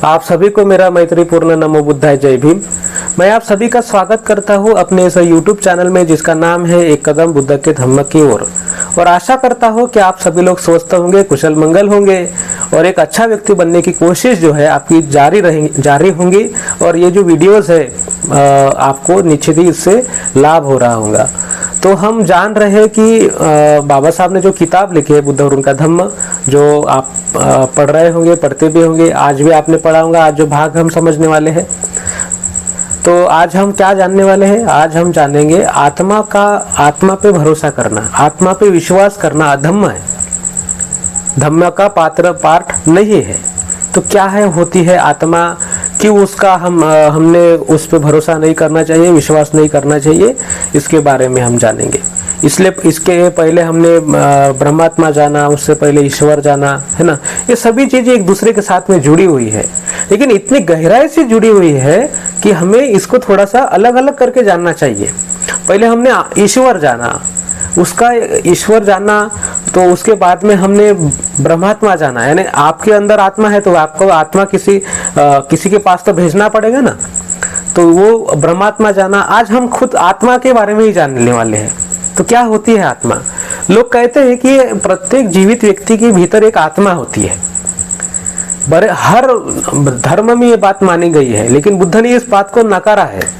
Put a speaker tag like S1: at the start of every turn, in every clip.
S1: आप सभी को मेरा मैत्रीपूर्ण नमो बुद्धाय जय भीम। मैं आप सभी का स्वागत करता हूं अपने इस यूट्यूब चैनल में जिसका नाम है एक कदम बुद्ध के धम्म की ओर। और आशा करता हूं कि आप सभी लोग स्वस्थ होंगे, कुशल मंगल होंगे और एक अच्छा व्यक्ति बनने की कोशिश जो है आपकी जारी होंगी। और ये जो वीडियोस है आपको निश्चित ही इससे लाभ हो रहा होगा। तो हम जान रहे हैं कि बाबा साहब ने जो किताब लिखी है बुद्ध और उनका धम्म, जो आप पढ़ रहे होंगे, पढ़ते भी होंगे, आज भी आपने पढ़ा होगा। आज जो भाग हम समझने वाले हैं, तो आज हम क्या जानने वाले हैं? आज हम जानेंगे आत्मा पे भरोसा करना, आत्मा पे विश्वास करना अधम्म है, धम्म का पार्ट नहीं है। तो क्या है होती है आत्मा, क्यों उसका हमने उस पर भरोसा नहीं करना चाहिए, विश्वास नहीं करना चाहिए, इसके बारे में हम जानेंगे। इसलिए इसके पहले हमने ब्रह्मात्मा जाना, उससे पहले ईश्वर जाना, है ना। ये सभी चीजें एक दूसरे के साथ में जुड़ी हुई है, लेकिन इतनी गहराई से जुड़ी हुई है कि हमें इसको थोड़ा सा अलग अलग करके जानना चाहिए। पहले हमने ईश्वर जाना, उसका ईश्वर जाना, तो उसके बाद में हमने ब्रह्मात्मा जाना, यानी आपके अंदर आत्मा है तो आपको आत्मा किसी के पास तो भेजना पड़ेगा ना, तो वो ब्रह्मात्मा जाना। आज हम खुद आत्मा के बारे में ही जानने वाले हैं। तो क्या होती है आत्मा? लोग कहते हैं कि प्रत्येक जीवित व्यक्ति के भीतर एक आत्मा होती है। हर धर्म में ये बात मानी गई है, लेकिन बुद्ध ने इस बात को नकारा है।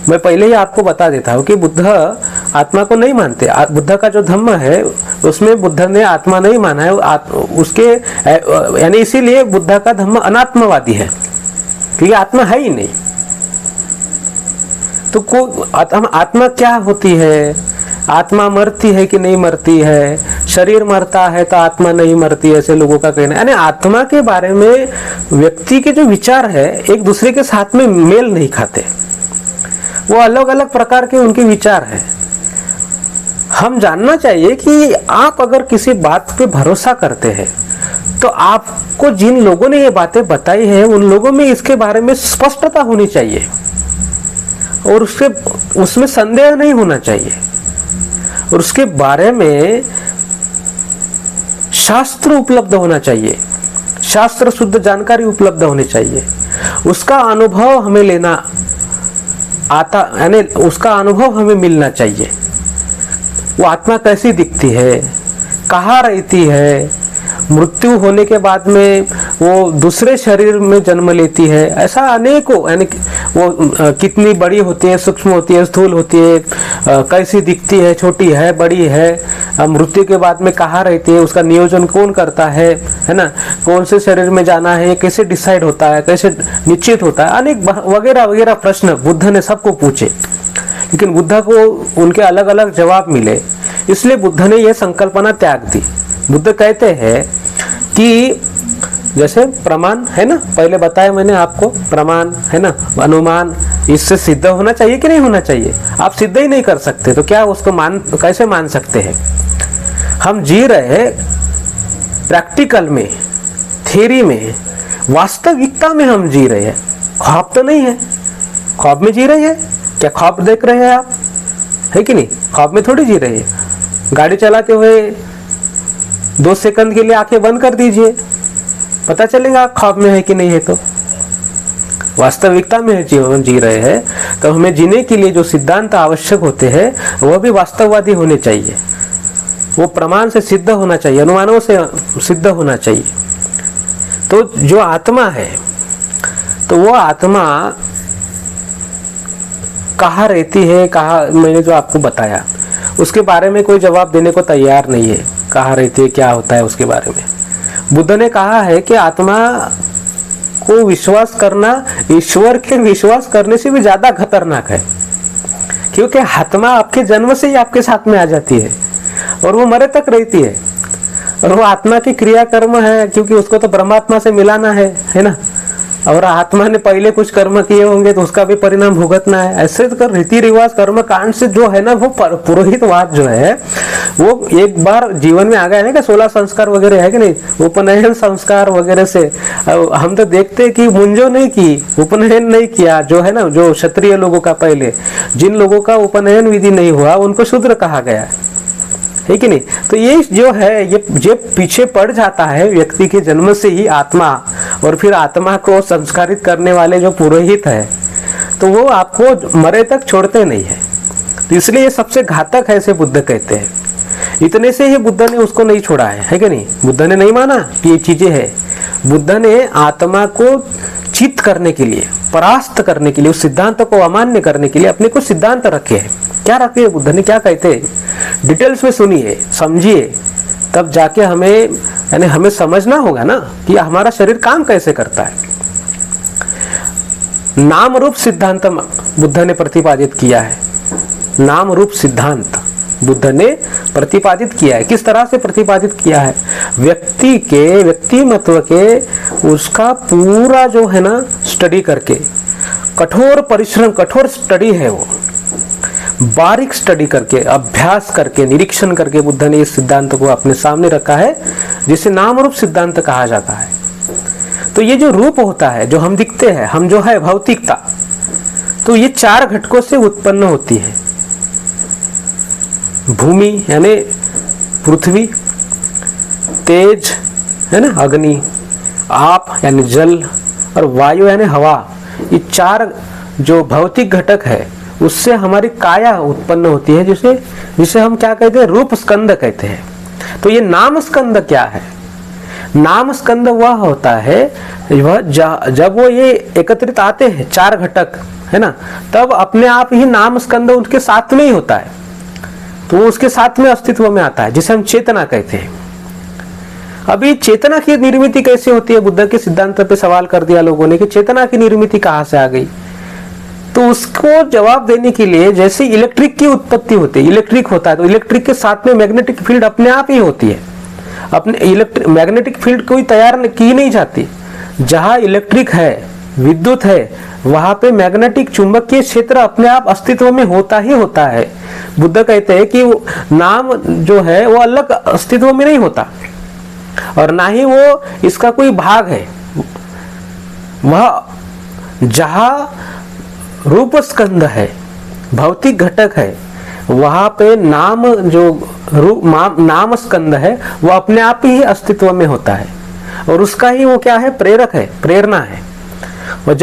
S1: मैं पहले ही आपको बता देता हूँ कि बुद्ध आत्मा को नहीं मानते। बुद्ध का जो धम्म है उसमें बुद्ध ने आत्मा नहीं माना है, उसके यानी इसीलिए बुद्ध का धम्म अनात्मवादी है, क्योंकि आत्मा है ही नहीं। तो आत्मा क्या होती है? आत्मा मरती है कि नहीं मरती है? शरीर मरता है तो आत्मा नहीं मरती, ऐसे लोगों का कहना है। यानी आत्मा के बारे में व्यक्ति के जो विचार है एक दूसरे के साथ में मेल नहीं खाते, वो अलग अलग प्रकार के उनके विचार हैं। हम जानना चाहिए कि आप अगर किसी बात पे भरोसा करते हैं तो आपको जिन लोगों ने ये बातें बताई है उन लोगों में इसके बारे में स्पष्टता होनी चाहिए और उसमें संदेह नहीं होना चाहिए, और उसके बारे में शास्त्र उपलब्ध होना चाहिए, शास्त्र शुद्ध जानकारी उपलब्ध होनी चाहिए। उसका अनुभव हमें लेना आता, यानी उसका अनुभव हमें मिलना चाहिए। वो आत्मा कैसी दिखती है, कहाँ रहती है, मृत्यु होने के बाद में वो दूसरे शरीर में जन्म लेती है, ऐसा अनेकों, यानी वो कितनी बड़ी होती है, सूक्ष्म होती है, स्थूल होती है, कैसी दिखती है, छोटी है, बड़ी है, मृत्यु के बाद में कहाँ रहती है, उसका नियोजन कौन करता है ना, कौन से शरीर में जाना है, कैसे डिसाइड होता है, कैसे निश्चित होता है, अनेक वगैरह वगैरह प्रश्न बुद्ध ने सबको पूछे, लेकिन बुद्ध को उनके अलग अलग जवाब मिले। इसलिए बुद्ध ने यह संकल्पना त्याग दी। बुद्ध कहते हैं कि जैसे प्रमाण है ना, पहले बताया मैंने आपको, प्रमाण है ना, अनुमान, इससे सिद्ध होना चाहिए कि नहीं होना चाहिए? आप सिद्ध ही नहीं कर सकते तो क्या उसको कैसे मान सकते हैं? हम जी रहे हैं प्रैक्टिकल में, थ्योरी में, वास्तविकता में हम जी रहे हैं, ख्वाब तो नहीं है। ख्वाब में जी रहे हैं क्या? ख्वाब देख रहे हैं आप, है कि नहीं? ख्वाब में थोड़ी जी रहे हैं। गाड़ी चलाते हुए 2 सेकंड के लिए आंखें बंद कर दीजिए, पता चलेगा ख्वाब में है कि नहीं है। तो वास्तविकता में जीवन जी रहे हैं, तो हमें जीने के लिए जो सिद्धांत आवश्यक होते हैं वह भी वास्तववादी होने चाहिए, वो प्रमाण से सिद्ध होना चाहिए, अनुमानों से सिद्ध होना चाहिए। तो जो आत्मा है, तो वो आत्मा कहाँ रहती है, कहाँ, मैंने जो आपको बताया उसके बारे में कोई जवाब देने को तैयार नहीं है। कहाँ रहती है, क्या होता है, उसके बारे में बुद्ध ने कहा है कि आत्मा को विश्वास करना ईश्वर के विश्वास करने से भी ज्यादा खतरनाक है, क्योंकि आत्मा आपके जन्म से ही आपके साथ में आ जाती है और वो मरे तक रहती है, और वो आत्मा की क्रिया कर्म है, क्योंकि उसको तो परमात्मा से मिलाना है ना। और आत्मा ने पहले कुछ कर्म किए होंगे तो उसका भी परिणाम भुगतना है। ऐसे तो रीति रिवाज कर्म कांड से जो है ना, वो पुरोहितवाद जो है वो एक बार जीवन में आ गया है, 16 संस्कार वगैरह है कि नहीं, उपनयन संस्कार वगैरह से हम तो देखते कि मुंजो नहीं की, उपनयन नहीं किया, जो है ना, जो क्षत्रिय लोगों का, पहले जिन लोगों का उपनयन विधि नहीं हुआ उनको शूद्र कहा गया है कि नहीं। तो ये जो है ये पीछे पड़ जाता है व्यक्ति के जन्म से ही आत्मा, और फिर आत्मा को संस्कारित करने वाले जो पुरोहित है, तो वो आपको मरे तक छोड़ते नहीं है। तो इसलिए ये सबसे घातक है, ऐसे बुद्ध कहते हैं। इतने से ही बुद्ध ने उसको नहीं छोड़ा है कि नहीं? बुद्ध ने नहीं माना कि ये चीजें है। बुद्ध ने आत्मा को चित करने के लिए, परास्त करने के लिए, उस सिद्धांत को अमान्य करने के लिए अपने कुछ सिद्धांत रखे हैं। क्या रखे हैं बुद्ध ने, क्या कहते हैं? डिटेल्स में सुनिए, समझिए, तब जाके हमें समझना होगा ना कि हमारा शरीर काम कैसे करता है। नाम रूप सिद्धांत बुद्ध ने प्रतिपादित किया है। नाम रूप सिद्धांत बुद्ध ने प्रतिपादित किया है। किस तरह से प्रतिपादित किया है? व्यक्ति के व्यक्तिमत्व के उसका पूरा जो है ना स्टडी करके, कठोर परिश्रम, कठोर स्टडी है वो, बारीक स्टडी करके, अभ्यास करके, निरीक्षण करके बुद्ध ने इस सिद्धांत को अपने सामने रखा है, जिसे नाम रूप सिद्धांत कहा जाता है। तो ये जो रूप होता है, जो हम दिखते हैं, हम जो है भौतिकता, तो ये 4 घटकों से उत्पन्न होती है। भूमि यानी पृथ्वी, तेज है ना अग्नि, आप यानी जल, और वायु यानी हवा। ये 4 जो भौतिक घटक है उससे हमारी काया उत्पन्न होती है, जिसे हम क्या कहते हैं? रूप स्कंद कहते हैं। तो ये नाम स्कंद क्या है? नाम स्कंद वह होता है वह जब वो ये एकत्रित आते हैं 4 घटक, है ना, तब अपने आप ही नाम स्कंद उनके साथ में ही होता है, तो वो उसके साथ में अस्तित्व में आता है, जिसे हम चेतना कहते हैं। अभी चेतना की निर्मिति कैसे होती है? बुद्ध के सिद्धांत पे सवाल कर दिया लोगों ने कि चेतना की निर्मिति कहाँ से आ गई। तो उसको जवाब देने के लिए, जैसे इलेक्ट्रिक की उत्पत्ति होती है, इलेक्ट्रिक होता है तो इलेक्ट्रिक के साथ में मैग्नेटिक फील्ड अपने आप ही होती है। अपने मैग्नेटिक फील्ड कोई तैयार की नहीं जाती। जहां इलेक्ट्रिक है, विद्युत है, वहां पे मैग्नेटिक चुंबकीय क्षेत्र अपने आप अस्तित्व में होता ही होता है। बुद्ध कहते हैं कि नाम जो है वो अलग अस्तित्व में नहीं होता, और ना ही वो इसका कोई भाग है। वह जहां रूप स्कंद है, भौतिक घटक है, वहां पे नाम जो नाम स्कंद है वो अपने आप ही अस्तित्व में होता है, और उसका ही वो क्या है? प्रेरक है, प्रेरणा है। और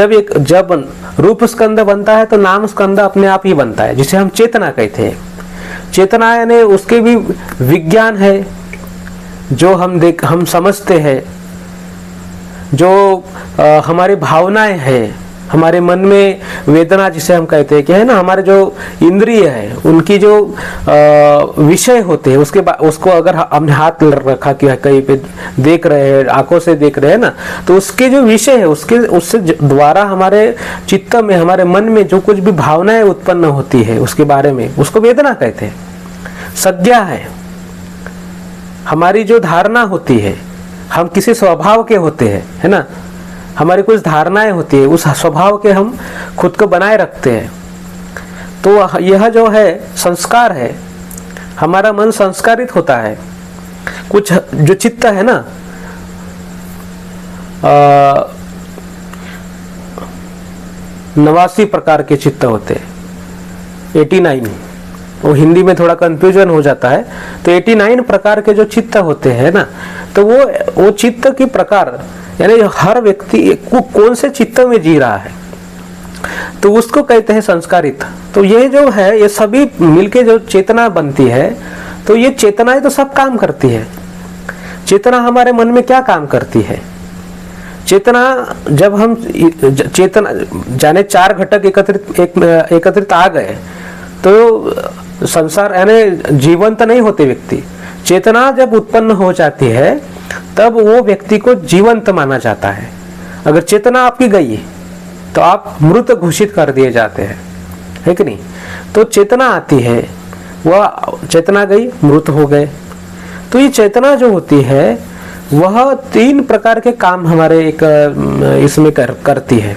S1: जब रूप स्कंद बनता है तो नाम स्कंद अपने आप ही बनता है, जिसे हम चेतना कहते हैं। चेतना यानी उसके भी विज्ञान है, जो हम समझते हैं, जो हमारी भावनाएं हैं, हमारे मन में वेदना जिसे हम कहते हैं कि है ना, हमारे जो इंद्रिय है उनकी जो विषय होते हैं, उसको अगर हमने हाथ रखा कि कहीं पे देख रहे हैं, आंखों से देख रहे हैं ना, तो उसके जो विषय है उससे द्वारा हमारे चित्त में, हमारे मन में जो कुछ भी भावनाएं उत्पन्न होती है उसके बारे में, उसको वेदना कहते हैं। संज्ञा है, हमारी जो धारणा होती है, हम किसी स्वभाव के होते हैं, है ना, हमारी कुछ धारणाएं होती है, उस स्वभाव के हम खुद को बनाए रखते हैं। तो यह जो है संस्कार है, हमारा मन संस्कारित होता है। कुछ जो चित्त है ना, 89 प्रकार के चित्त होते हैं, 89, वो हिंदी में थोड़ा कंफ्यूजन हो जाता है। तो 89 प्रकार के जो चित्त होते हैं ना, तो वो चित्त की प्रकार, यानी हर व्यक्ति कौन से चित्त में जी रहा है, तो उसको कहते हैं संस्कारित। तो ये जो है, ये सभी मिलके जो चेतना बनती है, तो ये चेतनाएं तो सब काम करती है। चेतना हमारे मन में क्या काम करती है? चेतना जब हम चेतना जाने 4 घटक एकत्रित आ गए तो संसार यानी जीवंत नहीं होते व्यक्ति। चेतना जब उत्पन्न हो जाती है तब वो व्यक्ति को जीवंत माना जाता है। अगर चेतना आपकी गई तो आप मृत घोषित कर दिए जाते हैं, है कि नहीं? तो चेतना आती है, वह चेतना गई, मृत हो गए। तो ये चेतना जो होती है वह 3 प्रकार के काम हमारे इसमें करती है।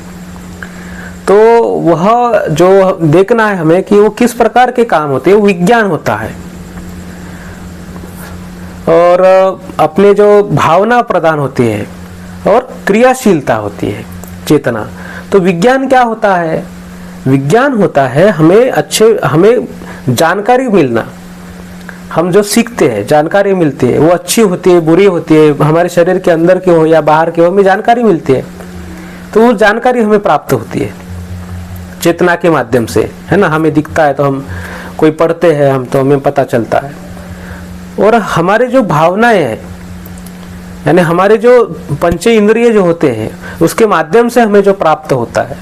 S1: तो वह जो देखना है हमें कि वो किस प्रकार के काम होते हैं, विज्ञान होता है, और अपने जो भावना प्रदान होती है और क्रियाशीलता होती है चेतना। तो विज्ञान क्या होता है? विज्ञान होता है हमें जानकारी मिलना, हम जो सीखते हैं, जानकारी मिलती है, वो अच्छी होती है, बुरी होती है, हमारे शरीर के अंदर की हो या बाहर की हो, हमें जानकारी मिलती है। तो वो जानकारी हमें प्राप्त होती है चेतना के माध्यम से, है ना। हमें दिखता है तो हम कोई पढ़ते हैं हम, तो हमें पता चलता है। और हमारे जो भावनाएं हैं, यानी हमारे जो पंच इंद्रिय जो होते हैं, उसके माध्यम से हमें जो प्राप्त होता है,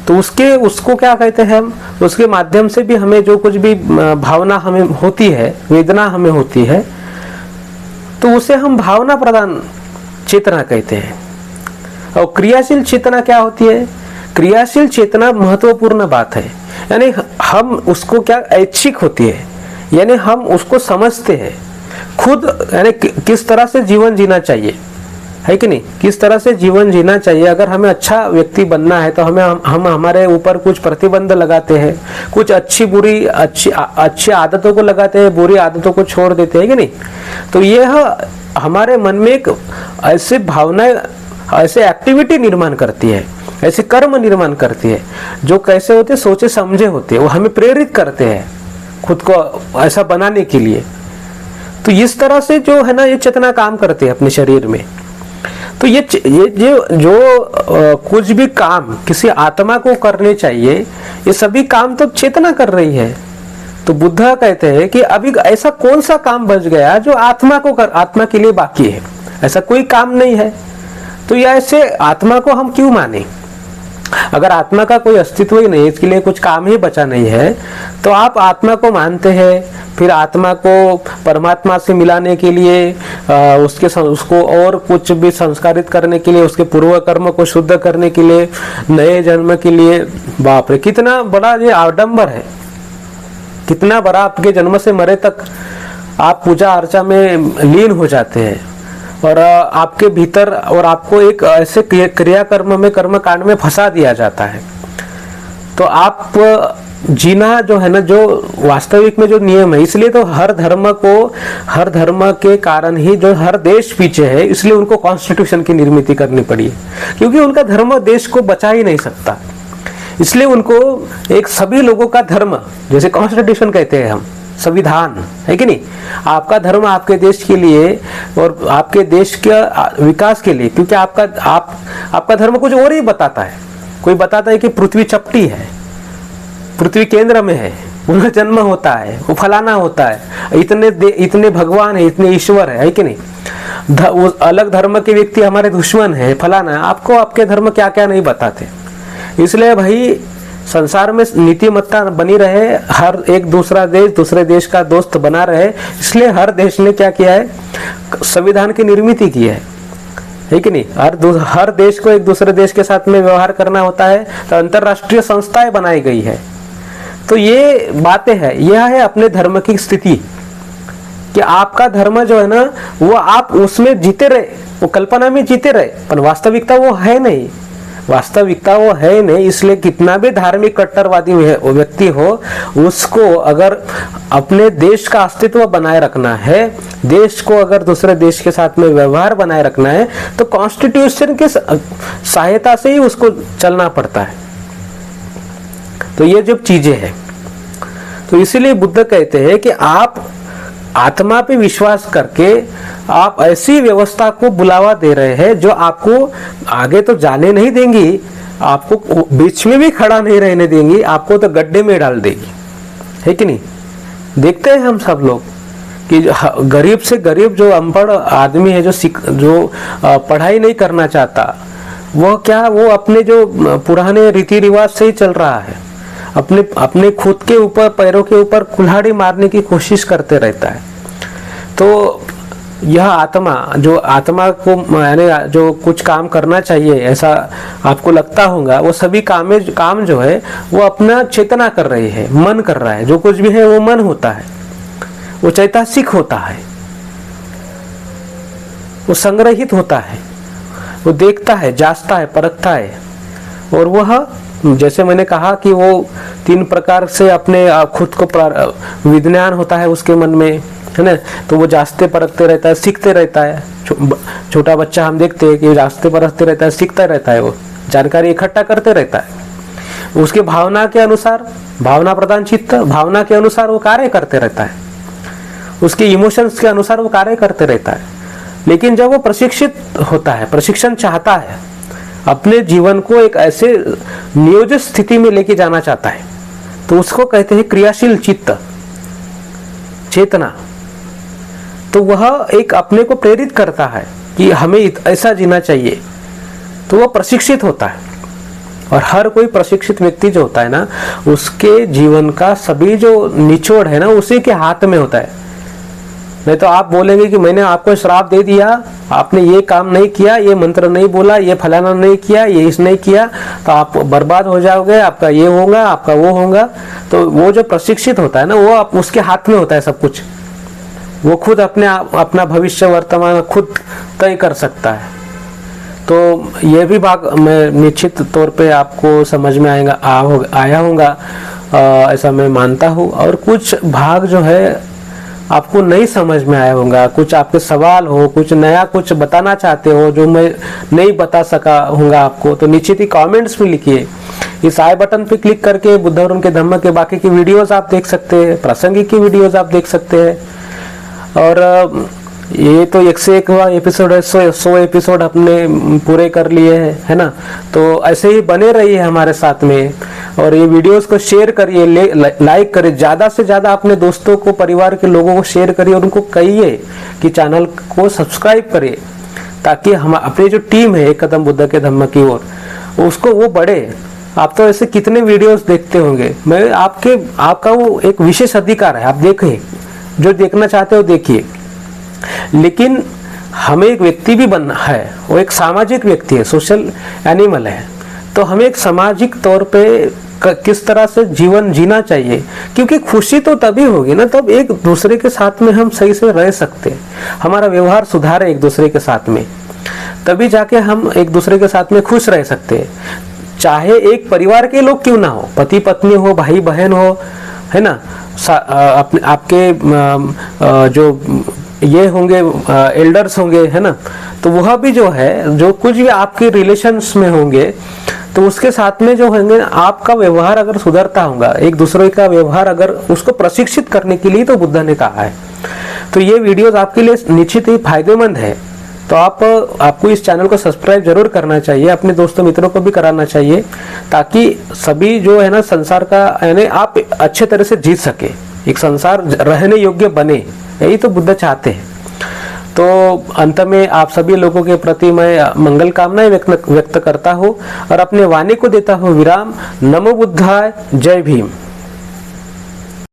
S1: तो उसको क्या कहते हैं हम, उसके माध्यम से भी हमें जो कुछ भी भावना हमें होती है, वेदना हमें होती है, तो उसे हम भावना प्रधान चेतना कहते हैं। और क्रियाशील चेतना क्या होती है? क्रियाशील चेतना महत्वपूर्ण बात है, यानी हम उसको क्या ऐच्छिक होती है, यानी हम उसको समझते हैं खुद, यानी किस तरह से जीवन जीना चाहिए, है कि नहीं, किस तरह से जीवन जीना चाहिए। अगर हमें अच्छा व्यक्ति बनना है तो हम हमारे ऊपर कुछ प्रतिबंध लगाते हैं, कुछ अच्छी आदतों को लगाते हैं, बुरी आदतों को छोड़ देते हैं कि नहीं। तो यह हमारे मन में एक ऐसे भावनाएं, ऐसे एक्टिविटी निर्माण करती है, ऐसे कर्म निर्माण करती है जो कैसे होते, सोचे समझे होते हैं, वो हमें प्रेरित करते हैं खुद को ऐसा बनाने के लिए। तो इस तरह से जो है ना, ये चेतना काम करती है अपने शरीर में। तो ये जो कुछ भी काम किसी आत्मा को करने चाहिए, ये सभी काम तो चेतना कर रही है। तो बुद्ध कहते हैं कि अभी ऐसा कौन सा काम बच गया जो आत्मा के लिए बाकी है? ऐसा कोई काम नहीं है। तो ये ऐसे आत्मा को हम क्यों माने? अगर आत्मा का कोई अस्तित्व ही नहीं, इसके लिए कुछ काम ही बचा नहीं है, तो आप आत्मा को मानते हैं, फिर आत्मा को परमात्मा से मिलाने के लिए उसको और कुछ भी संस्कारित करने के लिए, उसके पूर्व कर्म को शुद्ध करने के लिए, नए जन्म के लिए, बाप रे कितना बड़ा ये आडंबर है, कितना बड़ा। आपके जन्म से मरे तक आप पूजा अर्चा में लीन हो जाते हैं और आपके भीतर, और आपको एक ऐसे क्रियाकर्म में, कर्म कांड में फंसा दिया जाता है। तो आप जीना जो है ना, जो वास्तविक में जो नियम है, इसलिए तो हर धर्म के कारण ही जो हर देश पीछे है, इसलिए उनको कॉन्स्टिट्यूशन की निर्मित करनी पड़ी, क्योंकि उनका धर्म देश को बचा ही नहीं सकता। इसलिए उनको एक सभी लोगों का धर्म, जैसे कॉन्स्टिट्यूशन कहते हैं हम, संविधान, है कि नहीं, आपका धर्म आपके देश के लिए और आपके देश के विकास के लिए, क्योंकि आपका धर्म कुछ और ही बताता है। कोई बताता है कि पृथ्वी चपटी है, पृथ्वी केंद्र में है, उनका जन्म होता है, वो फलाना होता है, इतने भगवान है, इतने ईश्वर है कि नहीं। अलग धर्म के व्यक्ति हमारे दुश्मन है, फलाना। आपको आपके धर्म क्या क्या नहीं बताते। इसलिए भाई संसार में नीतिमत्ता बनी रहे, हर एक दूसरे देश का दोस्त बना रहे, इसलिए हर देश ने क्या किया है, संविधान की निर्मित की है कि नहीं। हर देश को एक दूसरे देश के साथ में व्यवहार करना होता है, तो अंतरराष्ट्रीय संस्थाएं बनाई गई है। तो ये बातें हैं, यह है अपने धर्म की स्थिति, कि आपका धर्म जो है ना, वो आप उसमें जीते रहे, वो कल्पना में जीते रहे, पर वास्तविकता वो है नहीं, वास्तविकता वो है नहीं। इसलिए कितना भी धार्मिक कट्टरवादी व्यक्ति हो, उसको अगर अपने देश का अस्तित्व बनाए रखना है, देश को अगर दूसरे देश के साथ में व्यवहार बनाए रखना है, तो कॉन्स्टिट्यूशन की सहायता से ही उसको चलना पड़ता है। तो ये जो चीजें हैं, तो इसीलिए बुद्ध कहते हैं कि आप आत्मा पे विश्वास करके आप ऐसी व्यवस्था को बुलावा दे रहे हैं जो आपको आगे तो जाने नहीं देंगी, आपको बीच में भी खड़ा नहीं रहने देंगी, आपको तो गड्ढे में डाल देगी, है कि नहीं। देखते हैं हम सब लोग कि गरीब से गरीब जो अनपढ़ आदमी है, जो पढ़ाई नहीं करना चाहता, वो अपने जो पुराने रीति रिवाज से ही चल रहा है, अपने खुद के ऊपर, पैरों के ऊपर कुल्हाड़ी मारने की कोशिश करते रहता है। तो यह आत्मा को यानी जो कुछ काम करना चाहिए, ऐसा आपको लगता होगा, वो सभी काम जो है वो अपना चेतना कर रही है, मन कर रहा है। जो कुछ भी है वो मन होता है, वो चैतसिक होता है, वो संग्रहित होता है, वो देखता है, जांचता है, परखता है। और वह, जैसे मैंने कहा कि वो 3 प्रकार से अपने खुद को विज्ञान होता है उसके मन में, है ना। तो वो जांचते परखते रहता है, सीखते रहता है। छोटा बच्चा हम देखते हैं कि जांचते परखते रहता है, सीखता रहता है, वो जानकारी इकट्ठा करते रहता है। उसके भावना के अनुसार, भावना प्रधान चित्त, भावना के अनुसार वो कार्य करते रहता है। उसके इमोशंस के अनुसार वो कार्य करते रहता है। लेकिन जब वो प्रशिक्षित होता है, प्रशिक्षण चाहता है, अपने जीवन को एक ऐसे नियोजित स्थिति में लेके जाना चाहता है, तो उसको कहते हैं क्रियाशील चित्त, चेतना। तो वह एक अपने को प्रेरित करता है कि हमें ऐसा जीना चाहिए, तो वह प्रशिक्षित होता है। और हर कोई प्रशिक्षित व्यक्ति जो होता है ना, उसके जीवन का सभी जो निचोड़ है ना, उसी के हाथ में होता है। नहीं तो आप बोलेंगे कि मैंने आपको श्राप दे दिया, आपने ये काम नहीं किया, ये मंत्र नहीं बोला, ये फलाना नहीं किया, ये इस नहीं किया, तो आप बर्बाद हो जाओगे, आपका ये होगा, आपका वो होगा। तो वो जो प्रशिक्षित होता है ना, वो उसके हाथ में होता है सब कुछ। वो खुद अपना भविष्य वर्तमान खुद तय कर सकता है। तो ये भी भाग मैं निश्चित तौर पे आपको समझ में आया होगा, ऐसा मैं मानता हूँ। और कुछ भाग जो है आपको नहीं समझ में आया होगा, कुछ आपके सवाल हो, कुछ नया कुछ बताना चाहते हो जो मैं नहीं बता सका होगा आपको, तो निश्चित ही कमेंट्स में लिखिए। इस आई बटन पे क्लिक करके बुद्ध और उनके धम्म के बाकी की वीडियोस आप देख सकते हैं, प्रासंगिक की वीडियोस आप देख सकते हैं। और ये तो 101 एपिसोड है, 100 एपिसोड अपने पूरे कर लिए हैं, है ना। तो ऐसे ही बने रहिए हमारे साथ में, और ये वीडियोस को शेयर करिए, लाइक करिए, ज़्यादा से ज़्यादा अपने दोस्तों को, परिवार के लोगों को शेयर करिए, और उनको कहिए कि चैनल को सब्सक्राइब करिए, ताकि हम अपनी जो टीम है एक कदम बुद्ध के धम्म की ओर, उसको वो बढ़े। आप तो ऐसे कितने वीडियोस देखते होंगे, मैं आपका वो एक विशेष अधिकार है, आप देखिए, जो देखना चाहते हो देखिए। लेकिन हमें एक व्यक्ति भी बनना है, वो एक सामाजिक व्यक्ति है, सोशल एनिमल है। तो हमें एक सामाजिक तौर पे किस तरह से जीवन जीना चाहिए, क्योंकि खुशी तो तभी होगी ना, तब एक दूसरे के साथ में हम सही से रह सकते हैं, हमारा व्यवहार सुधारे एक दूसरे के साथ में, तभी जाके हम एक दूसरे के साथ में खुश रह सकते हैं। चाहे एक परिवार के लोग क्यों ना हो, पति पत्नी हो, भाई बहन हो, है ना, आपके जो ये होंगे एल्डर्स होंगे, है ना, तो वह भी जो है, जो कुछ भी आपके रिलेशंस में होंगे, तो उसके साथ में जो होंगे, आपका व्यवहार अगर सुधरता होगा, एक दूसरे का व्यवहार अगर उसको प्रशिक्षित करने के लिए तो बुद्ध ने कहा है। तो ये वीडियोस आपके लिए निश्चित ही फायदेमंद है। तो आपको इस चैनल को सब्सक्राइब जरूर करना चाहिए, अपने दोस्तों मित्रों को भी कराना चाहिए, ताकि सभी जो है ना संसार का, यानी आप अच्छे तरह से जी सके, एक संसार रहने योग्य बने, यही तो बुद्ध चाहते हैं। तो अंत में आप सभी लोगों के प्रति मैं मंगल कामनाएं व्यक्त करता हूँ और अपने वाणी को देता हूँ विराम। नमो बुद्धाय, जय भीम।